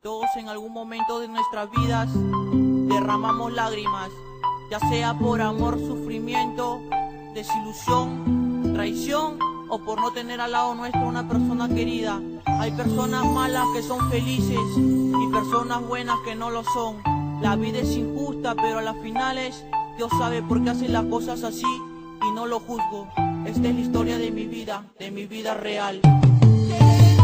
Todos en algún momento de nuestras vidas derramamos lágrimas, ya sea por amor, sufrimiento, desilusión, traición o por no tener al lado nuestro una persona querida. Hay personas malas que son felices y personas buenas que no lo son. La vida es injusta, pero a las finales Dios sabe por qué hace las cosas así y no lo juzgo. Esta es la historia de mi vida real.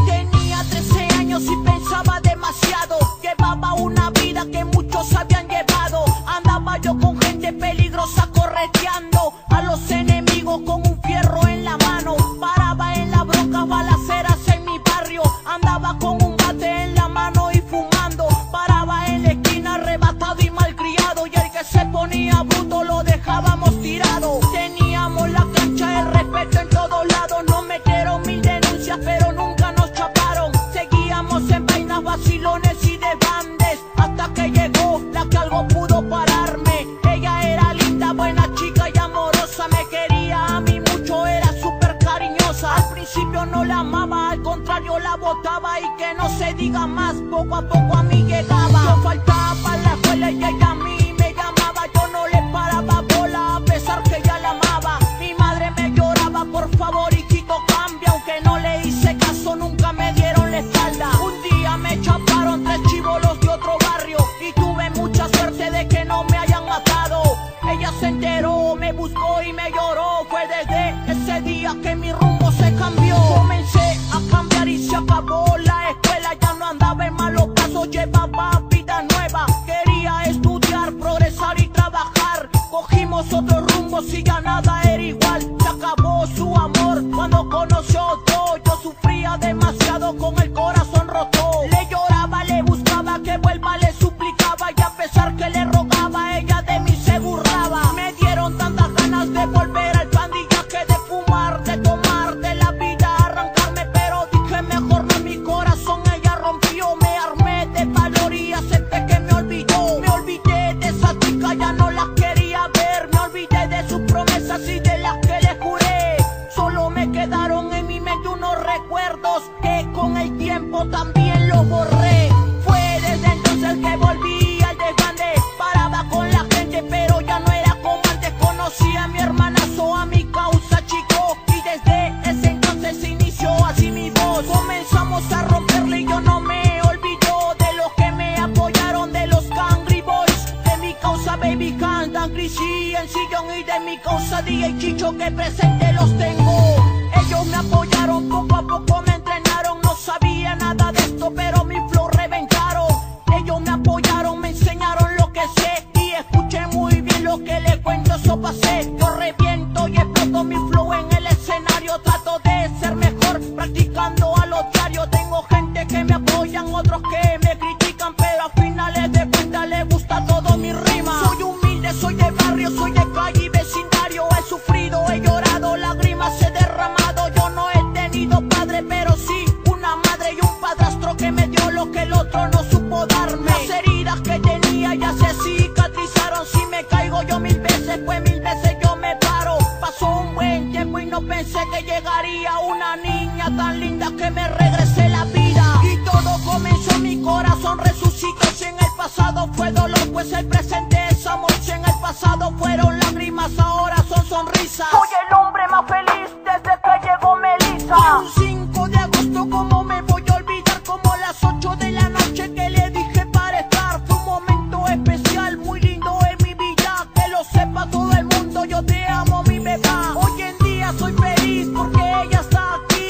Tenía 13 años y pensaba demasiado. Llevaba una vida que muchos habían llevado. Andaba yo con gente peligrosa correteando a los enemigos con un fierro en la mano. Paraba en las broncas balaceras en mi barrio. Andaba con un bate en la mano y fumando. Paraba en la esquina arrebatado y malcriado, y el que se ponía bruto lo dejábamos tirado. Teníamos la cancha, el respeto en todos lados. Nos metieron 1000 denuncias pero nunca nos chaparon. Seguíamos en vainas, vacilones y desbandes, hasta que llegó la que algo pudo pararme. Ella era linda, buena chica y amorosa. Me quería a mí mucho, era súper cariñosa. Al principio no la amaba, al contrario la botaba. Y que no se diga más, poco a poco a mí llegaba. Yo faltaba para la escuela y ella a mí me llamaba. Yo no le paraba bola a pesar que ella la amaba. Mi madre me lloraba, por favor hijito cambia. Aunque no le hice caso, nunca me dieron la espalda. Un día me chaparon 3 chibolos de otro barrio y tuve mucha suerte de que no me hayan matado. Ella se enteró, me buscó y me lloró. Fue desde ese día que mi rumbo se cambió. Comencé a cambiar y se acabó la escuela. Ya no andaba en malos pasos, llevaba vida nueva. Quería estudiar, progresar y trabajar. Cogimos otros rumbos y ya nada era igual. Se acabó su amor cuando conoció otro. Yo sufría demasiado con el corazón roto. Le lloraba, le buscaba que vuelva, le suplicaba. Y a pesar que le rogaba, ella de mí se burlaba. Me dieron tantas ganas de volver al pandillaje, de fumar, de tomar, de la vida arrancarme. Pero dije mejor no, mi corazón ella rompió. Me armé de valor y acepté que me olvidó. Me olvidé de esa chica, ya no la quería ver. Me olvidé de sus promesas y de las que le juré. Solo me quedaron en mi mente unos recuerdos que con el tiempo también los borré. Fue desde entonces que volví al desbande. Paraba con la gente pero ya no era como antes. Conocí a mi hermanazo, a mi causa chico, y desde ese entonces se inició así mi voz. Comenzamos a romperle y yo no me olvido de los que me apoyaron, de los Cangri Boys, de mi causa Baby Can, Dan Chrissy en sillón, y de mi causa DJ Chicho que presente los tengo. Ellos me apoyaron, poco a poco me entrenaron. No sabía nada de esto pero mi flow reventaron. Ellos me apoyaron, me enseñaron lo que sé, y escuché muy bien lo que le cuento, eso pasé. Yo reviento y exploto mi flow en el escenario. Trato de ser mejor practicando a lo diario. Tengo gente que me apoyan, otros que me critican, pero a finales de cuentas les gusta todo mi rima. Soy humilde, soy de barrio, soy de calle y vecindario. He sufrido, he llorado, lágrimas he derramado. Yo no he tenido padre, pero sí una madre y un padrastro que me dio lo que el otro no supo darme. Las heridas que tenía ya se cicatrizaron. Si me caigo yo 1000 veces, pues 1000 veces yo me paro. Pasó un buen tiempo y no pensé que llegaría una niña tan linda que me regrese la vida. Y todo comenzó, mi corazón resucitó. Si en el pasado fue dolor, pues el presente es amor. Si en el pasado fueron lágrimas, ahora son sonrisas. Soy el hombre más feliz desde que llegó Melissa.